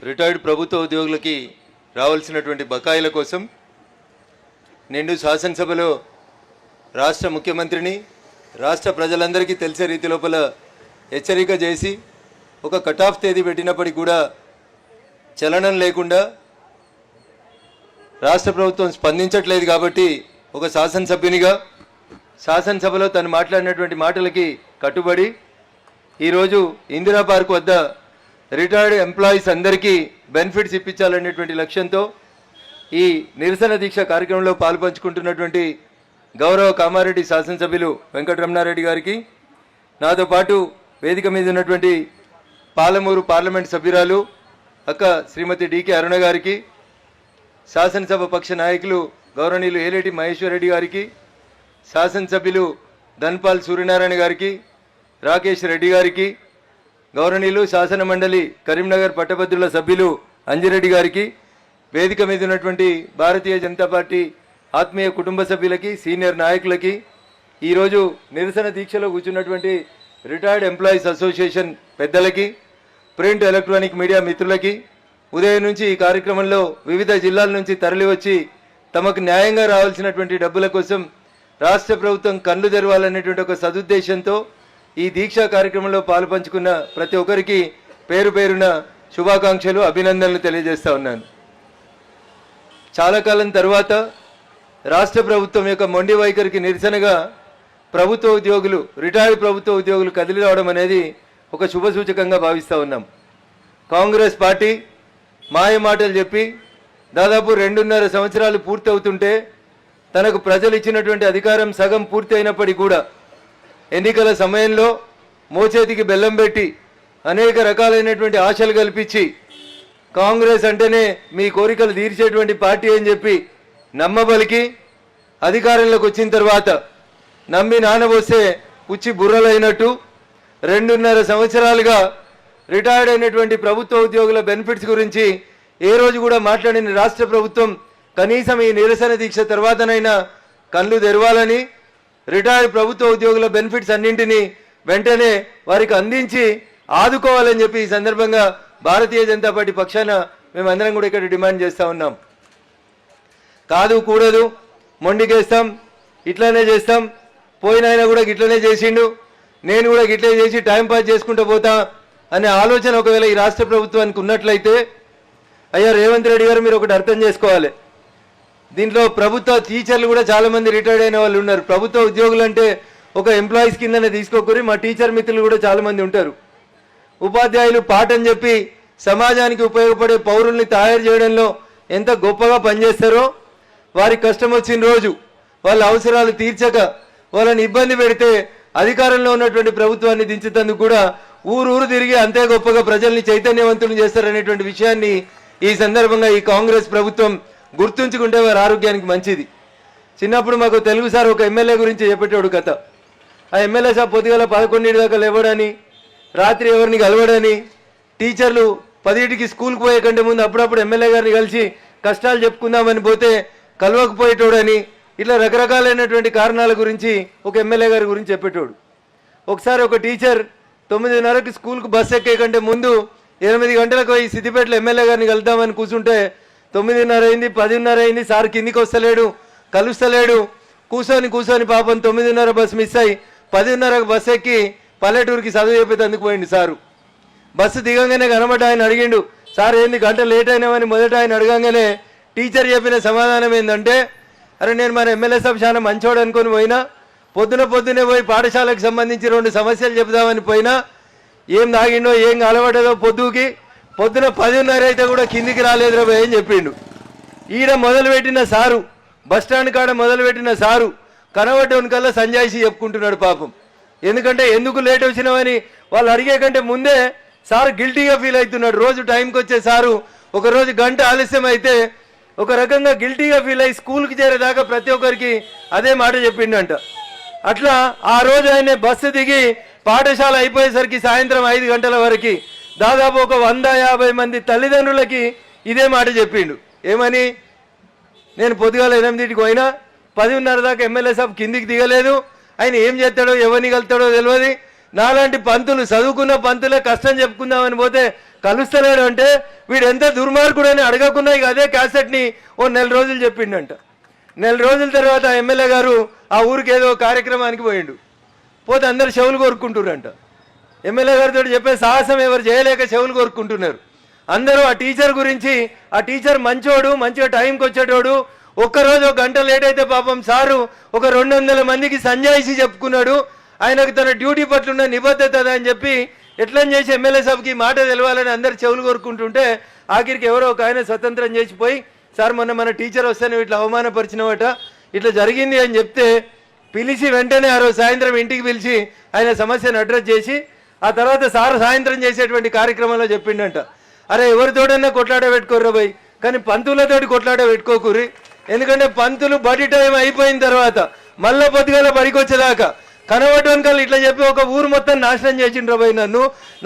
Retired ప్రభుత్వ ఉద్యోగులకి రావాల్సినటువంటి బకాయిల కోసం నిండు శాసనసభలో రాష్ట్ర ముఖ్యమంత్రిని రాష్ట్ర ప్రజలందరికీ తెలిసే రీతి లోపల హెచ్చరిక చేసి ఒక కట్ ఆఫ్ తేదీ పెట్టినప్పటికీ కూడా చలనం లేకుండా రాష్ట్ర ప్రభుత్వం స్పందించట్లేదు కాబట్టి ఒక శాసనసభ్యునిగా శాసనసభలో తను మాట్లాడినటువంటి మాటలకి కట్టుబడి ఈరోజు ఇందిరా పార్క్ వద్ద రిటైర్డ్ ఎంప్లాయీస్ అందరికీ బెనిఫిట్స్ ఇప్పించాలనేటువంటి లక్ష్యంతో ఈ నిరసన దీక్ష కార్యక్రమంలో పాల్పంచుకుంటున్నటువంటి గౌరవ కామారెడ్డి శాసనసభ్యులు వెంకటరమణారెడ్డి గారికి, నాతో పాటు వేదిక మీద ఉన్నటువంటి పాలమూరు పార్లమెంట్ సభ్యురాలు అక్క శ్రీమతి డికే అరుణ గారికి, శాసనసభ పక్ష నాయకులు గౌరవనీయులు ఏలేటి మహేశ్వర్ రెడ్డి గారికి, శాసనసభ్యులు ధన్పాల్ సూర్యనారాయణ గారికి, రాకేష్ రెడ్డి గారికి, గౌరవనీయులు శాసన మండలి కరీంనగర్ పట్టభద్రుల సభ్యులు అంజిరెడ్డి గారికి, వేదిక మీద ఉన్నటువంటి భారతీయ జనతా పార్టీ ఆత్మీయ కుటుంబ సభ్యులకి, సీనియర్ నాయకులకి, ఈరోజు నిరసన దీక్షలో కూర్చున్నటువంటి రిటైర్డ్ ఎంప్లాయీస్ అసోసియేషన్ పెద్దలకి, ప్రింట్ ఎలక్ట్రానిక్ మీడియా మిత్రులకి, ఉదయం నుంచి ఈ కార్యక్రమంలో వివిధ జిల్లాల నుంచి తరలివచ్చి తమకు న్యాయంగా రావాల్సినటువంటి డబ్బుల కోసం రాష్ట్ర ప్రభుత్వం కళ్ళు తెరవాలనేటువంటి ఒక సదుద్దేశంతో ఈ దీక్షా కార్యక్రమంలో పాలుపంచుకున్న ప్రతి ఒక్కరికి పేరు పేరున శుభాకాంక్షలు, అభినందనలు తెలియజేస్తా ఉన్నాను. చాలా కాలం తర్వాత రాష్ట్ర ప్రభుత్వం యొక్క మొండి వైఖరికి నిరసనగా ప్రభుత్వ ఉద్యోగులు, రిటైర్డ్ ప్రభుత్వ ఉద్యోగులు కదిలి రావడం అనేది ఒక శుభసూచకంగా భావిస్తూ ఉన్నాం. కాంగ్రెస్ పార్టీ మాయ మాటలు చెప్పి దాదాపు 2.5 సంవత్సరాలు పూర్తి అవుతుంటే తనకు ప్రజలు ఇచ్చినటువంటి అధికారం సగం పూర్తి అయినప్పటికీ కూడా ఎన్నికల సమయంలో మోచేతికి బెల్లం పెట్టి అనేక రకాలైనటువంటి ఆశలు కల్పించి కాంగ్రెస్ అంటేనే మీ కోరికలు తీర్చేటువంటి పార్టీ అని చెప్పి నమ్మబలికి అధికారంలోకి వచ్చిన తర్వాత నమ్మి నానబోస్తే పుచ్చి బుర్రలైనట్టు 2.5 సంవత్సరాలుగా రిటైర్డ్ అయినటువంటి ప్రభుత్వ ఉద్యోగుల బెనిఫిట్స్ గురించి ఏ రోజు కూడా మాట్లాడిన రాష్ట్ర ప్రభుత్వం కనీసం ఈ నిరసన దీక్ష తర్వాతనైనా కళ్ళు తెరవాలని, రిటైర్డ్ ప్రభుత్వ ఉద్యోగుల బెనిఫిట్స్ అన్నింటినీ వెంటనే వారికి అందించి ఆదుకోవాలని చెప్పి ఈ సందర్భంగా భారతీయ జనతా పార్టీ పక్షాన మేమందరం కూడా ఇక్కడ డిమాండ్ చేస్తూ ఉన్నాం. కాదు కూడదు, మొండికేస్తాం, ఇట్లానే చేస్తాం, పోయినాయన కూడా గిట్లనే చేసిండు, నేను కూడా గిట్లే చేసి టైంపాస్ చేసుకుంటూ పోతా అనే ఆలోచన ఒకవేళ ఈ రాష్ట్ర ప్రభుత్వానికి ఉన్నట్లయితే, అయ్యా రేవంత్ రెడ్డి గారు మీరు ఒకటి అర్థం చేసుకోవాలి. దీంట్లో ప్రభుత్వ టీచర్లు కూడా చాలామంది రిటైర్డ్ అయిన వాళ్ళు ఉన్నారు. ప్రభుత్వ ఉద్యోగులు అంటే ఒక ఎంప్లాయీస్ కిందనే తీసుకోకూరి, మా టీచర్ మిత్రులు కూడా చాలామంది ఉంటారు. ఉపాధ్యాయులు పాఠం చెప్పి సమాజానికి ఉపయోగపడే పౌరుల్ని తయారు చేయడంలో ఎంత గొప్పగా పనిచేస్తారో, వారి కష్టం వచ్చిన రోజు వాళ్ళ అవసరాలు తీర్చక వాళ్ళని ఇబ్బంది పెడితే అధికారంలో ఉన్నటువంటి ప్రభుత్వాన్ని దించేందుకు కూడా ఊరు తిరిగి అంతే గొప్పగా ప్రజల్ని చైతన్యవంతులు చేస్తారనేటువంటి విషయాన్ని ఈ సందర్భంగా ఈ కాంగ్రెస్ ప్రభుత్వం గుర్తుంచుకుంటే వారి ఆరోగ్యానికి మంచిది. చిన్నప్పుడు మాకు తెలుగు సార్ ఒక ఎమ్మెల్యే గురించి చెప్పేటోడు కథ. ఆ ఎమ్మెల్యే సార్ పొద్దుగల 11 దాకా లేవడని, రాత్రి ఎవరిని కలవడని, టీచర్లు 10కి స్కూల్కి పోయే కంటే ముందు అప్పుడప్పుడు ఎమ్మెల్యే గారిని కలిసి కష్టాలు చెప్పుకుందామని పోతే కలవకపోయేటోడని, ఇట్లా రకరకాలైనటువంటి కారణాల గురించి ఒక ఎమ్మెల్యే గారి గురించి చెప్పేటోడు. ఒకసారి ఒక టీచర్ 9:30కి స్కూల్కు బస్సు ఎక్కే కంటే ముందు 8 గంటలకు పోయి సిద్దిపేటలో ఎమ్మెల్యే గారిని కలుద్దామని కూర్చుంటే 9:30 అయింది, 10:30 అయింది, సార్ కిందికి వస్తలేడు, కలుస్తలేడు. కూర్చొని పాపం 9:30 బస్సు మిస్ అయ్యి 10:30కు బస్సు ఎక్కి పల్లెటూరుకి చదువు చెప్పేందుకు పోయింది సారు. బస్సు దిగంగానే కనబడ్డ ఆయన అడిగిండు, సార్ ఏంది గంట లేట్ అయినామని మొదట ఆయన అడగంగానే టీచర్ చెప్పిన సమాధానం ఏంటంటే, అరే నేను మన ఎమ్మెల్యే సభ చాలా మంచోడు అనుకొని పోయినా, పొద్దునే పోయి పాఠశాలకు సంబంధించి 2 సమస్యలు చెబుదామని పోయినా, ఏం తాగిండో ఏం అలవాడదో పొద్దున 10:30 అయితే కూడా కిందికి రాలేదురా భయ్ అని చెప్పిండు. ఈడ మొదలుపెట్టిన సారు, బస్టాండ్ కాడ మొదలుపెట్టిన సారు కనబడ్డవని కల్లా సంజాయిషి చెప్పుకుంటున్నాడు పాపం. ఎందుకంటే ఎందుకు లేట్ వచ్చినామని వాళ్ళు అడిగే కంటే ముందే సారు గిల్టీగా ఫీల్ అవుతున్నాడు. రోజు టైంకి వచ్చే సారు ఒకరోజు గంట ఆలస్యం అయితే ఒక రకంగా గిల్టీగా ఫీల్ అయ్యి స్కూల్కి చేరేదాకా ప్రతి ఒక్కరికి అదే మాట చెప్పిండంట. అట్లా ఆ రోజు ఆయన బస్సు దిగి పాఠశాల అయిపోయేసరికి సాయంత్రం 5 గంటల వరకు దాదాపు ఒక 150 మంది తల్లిదండ్రులకి ఇదే మాట చెప్పిండు. ఏమని, నేను పొద్దుగాల 8కి పోయినా 10:30 దాకా ఎమ్మెల్యే సాబ్ కిందికి దిగలేదు, ఆయన ఏం చేస్తాడో ఎవరిని కలుతాడో తెలియదు, నాలాంటి పంతులు చదువుకున్న పంతులే కష్టం చెప్పుకుందామని పోతే కలుస్తలేడు అంటే వీడు ఎంత దుర్మార్గుడు అని అడగకుండా ఇక అదే క్యాసెట్ని ఓ 4 రోజులు చెప్పిండంట. 4 రోజుల తర్వాత ఎమ్మెల్యే గారు ఆ ఊరికి ఏదో కార్యక్రమానికి పోయిండు. పోతే అందరు చెవులు కోరుకుంటున్నారంట. ఎమ్మెల్యే గారితో చెప్పే సాహసం ఎవరు చేయలేక చెవులు కోరుకుంటున్నారు. అందరూ ఆ టీచర్ గురించి, ఆ టీచర్ మంచోడు, మంచిగా టైంకి వచ్చేటోడు, ఒక్కరోజు 1 గంట లేట్ అయితే పాపం సారు ఒక 200 మందికి సంజాయిషి చెప్పుకున్నాడు, ఆయనకు తన డ్యూటీ పట్ల ఉన్న నిబద్ధత అని చెప్పి ఎట్లని చేసి ఎమ్మెల్యే సభకి మాట తెలవాలని అందరు చెవులు కోరుకుంటుంటే ఆఖరికి ఎవరో ఒక ఆయన స్వతంత్రం చేసిపోయి, సార్ మొన్న మన టీచర్ వస్తేనే ఇట్లా అవమానపరిచినవట, ఇట్లా జరిగింది అని చెప్తే పిలిచి వెంటనే ఆ రోజు సాయంత్రం ఇంటికి పిలిచి ఆయన సమస్యను అడ్రస్ చేసి ఆ తర్వాత సార్ సాయంత్రం చేసేటువంటి కార్యక్రమంలో చెప్పిండంట, అరే ఎవరితోడన్నా కొట్లాడ పెట్టుకోర్రా భయ్, కానీ పంతులతోటి కొట్లాడ పెట్టుకోకూరి. ఎందుకంటే పంతులు బడి టైం అయిపోయిన తర్వాత మళ్ళా పొద్దుగల బడికి వచ్చేదాకా కనబడవనకాలు ఇట్లా చెప్పి ఒక ఊరు మొత్తం నాశనం చేసిండ్రా భయ్.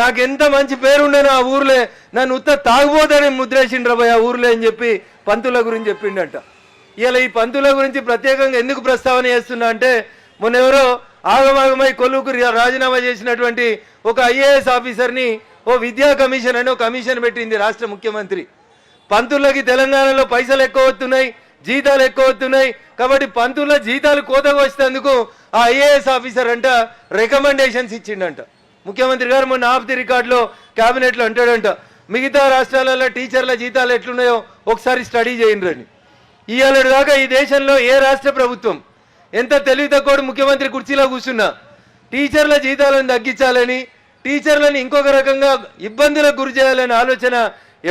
నాకు ఎంత మంచి పేరు ఉండేనో ఆ ఊర్లే, నన్ను ఉత్త తాగుబోతని ముద్రేసిండ్రా భయ్ ఆ ఊర్లే అని చెప్పి పంతుల గురించి చెప్పిండంట. ఇలా ఈ పంతుల గురించి ప్రత్యేకంగా ఎందుకు ప్రస్తావన చేస్తున్నా అంటే, మొన్న ఎవరో ఆగమాగమై కొలువుకు రాజీనామా చేసినటువంటి ఒక IAS ఆఫీసర్ని ఓ విద్యా కమిషన్ అని ఒక కమిషన్ పెట్టింది రాష్ట్ర ముఖ్యమంత్రి. పంతులకి తెలంగాణలో పైసలు ఎక్కువ వస్తున్నాయి, జీతాలు ఎక్కువ వస్తున్నాయి, కాబట్టి పంతుల జీతాలు కోతగా వచ్చేందుకు ఆ IAS ఆఫీసర్ అంట రికమెండేషన్స్ ఇచ్చిండంట. ముఖ్యమంత్రి గారు మొన్న ఆఫ్ ది రికార్డులో క్యాబినెట్లో అంటాడంట, మిగతా రాష్ట్రాలలో టీచర్ల జీతాలు ఎట్లున్నాయో ఒకసారి స్టడీ చేయండి అని. ఇవాళ దాకా ఈ దేశంలో ఏ రాష్ట్ర ప్రభుత్వం ఎంత తెలివి తక్కువ ముఖ్యమంత్రి కుర్చీలో కూర్చున్నా టీచర్ల జీతాలను తగ్గించాలని, టీచర్లను ఇంకొక రకంగా ఇబ్బందులకు గురి చేయాలనే ఆలోచన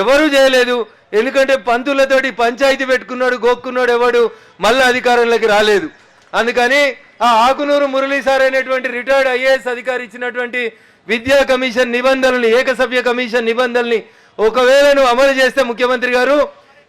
ఎవరూ చేయలేదు. ఎందుకంటే పంతులతోటి పంచాయతీ పెట్టుకున్నాడు, గోక్కున్నాడు, ఎవడు మళ్ళీ అధికారంలోకి రాలేదు. అందుకని ఆ ఆకునూరు మురళీ సార్ అనేటువంటి రిటైర్డ్ IAS అధికారి ఇచ్చినటువంటి విద్యా కమిషన్ నిబంధనల్ని, ఏకసభ్య కమిషన్ నిబంధనల్ని ఒకవేళ నువ్వు అమలు చేస్తే ముఖ్యమంత్రి గారు,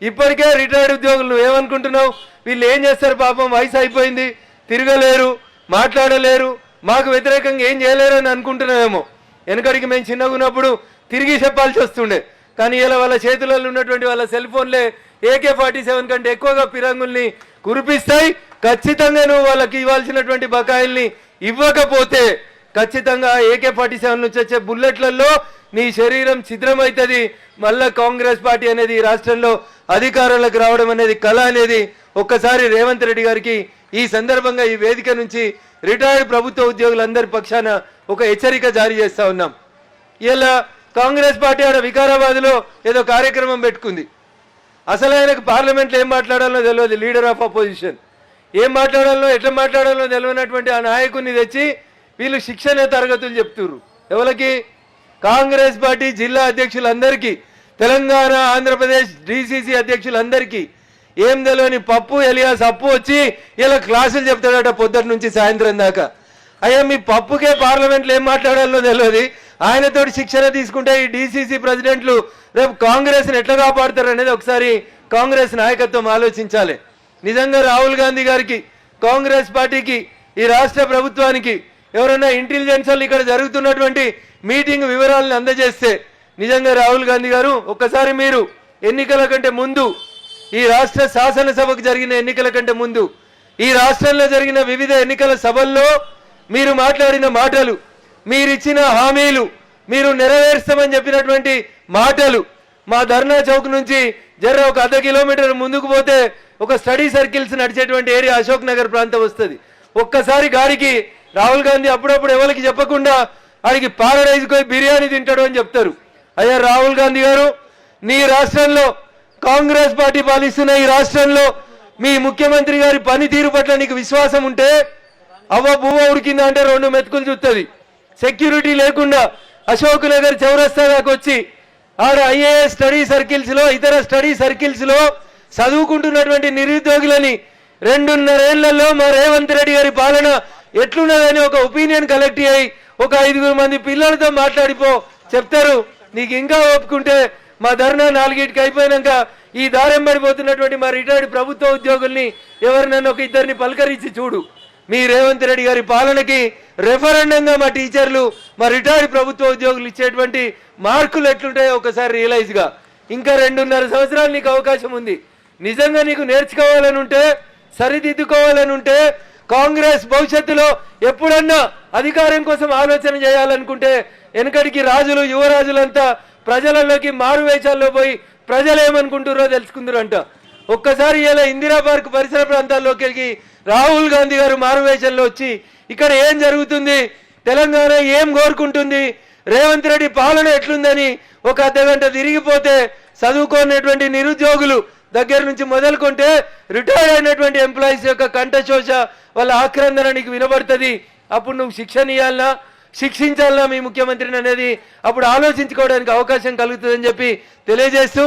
ఇప్పటికే రిటైర్డ్ ఉద్యోగులు నువ్వు ఏమనుకుంటున్నావు, వీళ్ళు ఏం చేస్తారు పాపం, వయసు అయిపోయింది, తిరగలేరు, మాట్లాడలేరు, మాకు వ్యతిరేకంగా ఏం చేయలేరు అని అనుకుంటున్నామేమో. వెనకడికి మేము చిన్నగా ఉన్నప్పుడు తిరిగి చెప్పాల్సి వస్తుండే, కానీ ఇలా వాళ్ళ చేతులలో ఉన్నటువంటి వాళ్ళ సెల్ ఫోన్లే AK-47 కంటే ఎక్కువగా పిరంగుల్ని కురిపిస్తాయి. ఖచ్చితంగా నువ్వు వాళ్ళకి ఇవ్వాల్సినటువంటి బకాయిల్ని ఇవ్వకపోతే ఖచ్చితంగా AK-47 నుంచి వచ్చే బుల్లెట్లలో నీ శరీరం ఛిద్రమవుతుంది. మళ్ళా కాంగ్రెస్ పార్టీ అనేది ఈ రాష్ట్రంలో అధికారంలోకి రావడం అనేది కళ అనేది ఒక్కసారి రేవంత్ రెడ్డి గారికి ఈ సందర్భంగా ఈ వేదిక నుంచి రిటైర్డ్ ప్రభుత్వ ఉద్యోగులందరి పక్షాన ఒక హెచ్చరిక జారీ చేస్తా ఉన్నాం. ఇలా కాంగ్రెస్ పార్టీ ఆడ వికారాబాద్లో ఏదో కార్యక్రమం పెట్టుకుంది. అసలు ఆయనకు పార్లమెంట్లో ఏం మాట్లాడాలో తెలియదు, లీడర్ ఆఫ్ అపోజిషన్ ఏం మాట్లాడాలో ఎట్లా మాట్లాడాలో తెలియనటువంటి ఆ నాయకుడిని తెచ్చి వీళ్ళు శిక్షణ తరగతులు చెప్తున్నారు. ఎవరికి? కాంగ్రెస్ పార్టీ జిల్లా అధ్యక్షులందరికీ, తెలంగాణ ఆంధ్రప్రదేశ్ DCC అధ్యక్షులందరికీ ఏం తెలియని పప్పు ఎలియాస్ అప్పు వచ్చి ఇలా క్లాసులు చెప్తాడట పొద్దుటి నుంచి సాయంత్రం దాకా. అయ్యా మీ పప్పుకే పార్లమెంట్లో ఏం మాట్లాడాలో తెలియదు, ఆయనతోటి శిక్షణ తీసుకుంటే ఈ DCC ప్రెసిడెంట్లు రేపు కాంగ్రెస్ని ఎట్లా కాపాడుతారు అనేది ఒకసారి కాంగ్రెస్ నాయకత్వం ఆలోచించాలి. నిజంగా రాహుల్ గాంధీ గారికి, కాంగ్రెస్ పార్టీకి, ఈ రాష్ట్ర ప్రభుత్వానికి ఎవరైనా ఇంటెలిజెన్స్ వాళ్ళు ఇక్కడ జరుగుతున్నటువంటి మీటింగ్ వివరాలను అందజేస్తే, నిజంగా రాహుల్ గాంధీ గారు ఒక్కసారి మీరు ఎన్నికల కంటే ముందు, ఈ రాష్ట్ర శాసనసభకు జరిగిన ఎన్నికల కంటే ముందు, ఈ రాష్ట్రంలో జరిగిన వివిధ ఎన్నికల సభల్లో మీరు మాట్లాడిన మాటలు, మీరిచ్చిన హామీలు, మీరు నెరవేరుస్తామని చెప్పినటువంటి మాటలు, మా ధర్నా చౌక్ నుంచి ఒక 1/2 కిలోమీటర్ ముందుకు పోతే ఒక స్టడీ సర్కిల్స్ నడిచేటువంటి ఏరియా అశోక్ నగర్ ప్రాంతం వస్తుంది. ఒక్కసారి గాడికి రాహుల్ గాంధీ అప్పుడప్పుడు ఎవరికి చెప్పకుండా ఆడికి పారడైజ్ పోయి బిర్యానీ తింటాడు అని చెప్తారు. అయ్యా రాహుల్ గాంధీ గారు, నీ రాష్ట్రంలో కాంగ్రెస్ పార్టీ పాలిస్తున్న ఈ రాష్ట్రంలో మీ ముఖ్యమంత్రి గారి పనితీరు పట్ల నీకు విశ్వాసం ఉంటే అవ్వ బువ్వ ఉడికిందా అంటే 2 మెతుకులు చూస్తుంది. సెక్యూరిటీ లేకుండా అశోక్ నగర్ చౌరస్తా దాకా వచ్చి ఆడ IAS స్టడీ సర్కిల్స్లో, ఇతర స్టడీ సర్కిల్స్లో చదువుకుంటున్నటువంటి నిరుద్యోగులని 2.5 ఏళ్లలో మా రేవంత్ రెడ్డి గారి పాలన ఎట్లున్నదని ఒక ఒపీనియన్ కలెక్ట్ అయ్యి ఒక 5 మంది పిల్లలతో మాట్లాడిపో చెప్తారు. నీకు ఇంకా ఒప్పుకుంటే మా ధర్నా 4కి అయిపోయినాక ఈ దారెంబడిపోతున్నటువంటి మా రిటైర్డ్ ప్రభుత్వ ఉద్యోగుల్ని ఎవరినన్నా ఒక 2 పలకరించి చూడు. మీ రేవంత్ రెడ్డి గారి పాలనకి రెఫరెండంగా మా టీచర్లు, మా రిటైర్డ్ ప్రభుత్వ ఉద్యోగులు ఇచ్చేటువంటి మార్కులు ఎట్లుంటాయో ఒకసారి రియలైజ్గా. ఇంకా 2.5 సంవత్సరాలు నీకు అవకాశం ఉంది. నిజంగా నీకు నేర్చుకోవాలని ఉంటే, సరిదిద్దుకోవాలని ఉంటే, కాంగ్రెస్ భవిష్యత్తులో ఎప్పుడన్నా అధికారం కోసం ఆలోచన చేయాలనుకుంటే, వెనకడికి రాజులు యువరాజులంతా ప్రజలలోకి మారు వేషాల్లో పోయి ప్రజలు ఏమనుకుంటారో తెలుసుకుందరంట. ఒక్కసారి ఇలా ఇందిరా పార్క్ పరిసర ప్రాంతాల్లోకి వెళ్ళి రాహుల్ గాంధీ గారు మారు వేషంలో వచ్చి ఇక్కడ ఏం జరుగుతుంది, తెలంగాణ ఏం కోరుకుంటుంది, రేవంత్ రెడ్డి పాలన ఎట్లుందని ఒక అర్ధగంట తిరిగిపోతే చదువుకునేటువంటి నిరుద్యోగులు దగ్గర నుంచి మొదలుకుంటే రిటైర్డ్ అయినటువంటి ఎంప్లాయీస్ యొక్క కంఠశోష వాళ్ళ ఆక్రందన నీకు వినబడుతుంది. అప్పుడు నువ్వు శిక్షణ ఇవ్వాలన్నా శిక్షించాలన్నా మీ ముఖ్యమంత్రిని అనేది అప్పుడు ఆలోచించుకోవడానికి అవకాశం కలుగుతుందని చెప్పి తెలియజేస్తూ,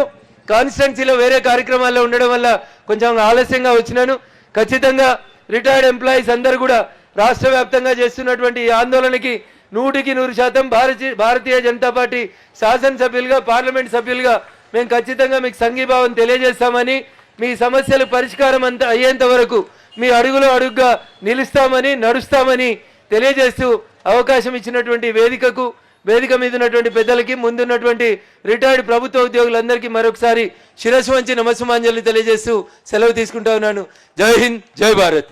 కాన్స్టిట్యున్సీలో వేరే కార్యక్రమాల్లో ఉండడం వల్ల కొంచెం ఆలస్యంగా వచ్చినాను. ఖచ్చితంగా రిటైర్డ్ ఎంప్లాయీస్ అందరూ కూడా రాష్ట్ర వ్యాప్తంగా చేస్తున్నటువంటి ఈ ఆందోళనకి 100% భారతీయ జనతా పార్టీ శాసనసభ్యులుగా పార్లమెంట్ సభ్యులుగా మేము ఖచ్చితంగా మీకు సంఘీభావం తెలియజేస్తామని, మీ సమస్యలు పరిష్కారం అయ్యేంత వరకు మీ అడుగులో అడుగుగా నిలుస్తామని నడుస్తామని తెలియజేస్తూ అవకాశం ఇచ్చినటువంటి వేదిక మీద ఉన్నటువంటి పెద్దలకి, ముందున్నటువంటి రిటైర్డ్ ప్రభుత్వ ఉద్యోగులందరికీ మరొకసారి శిరస్సు వంచి నమస్సుమాంజలి తెలియజేస్తూ సెలవు తీసుకుంటా ఉన్నాను. జై హింద్, జై భారత్.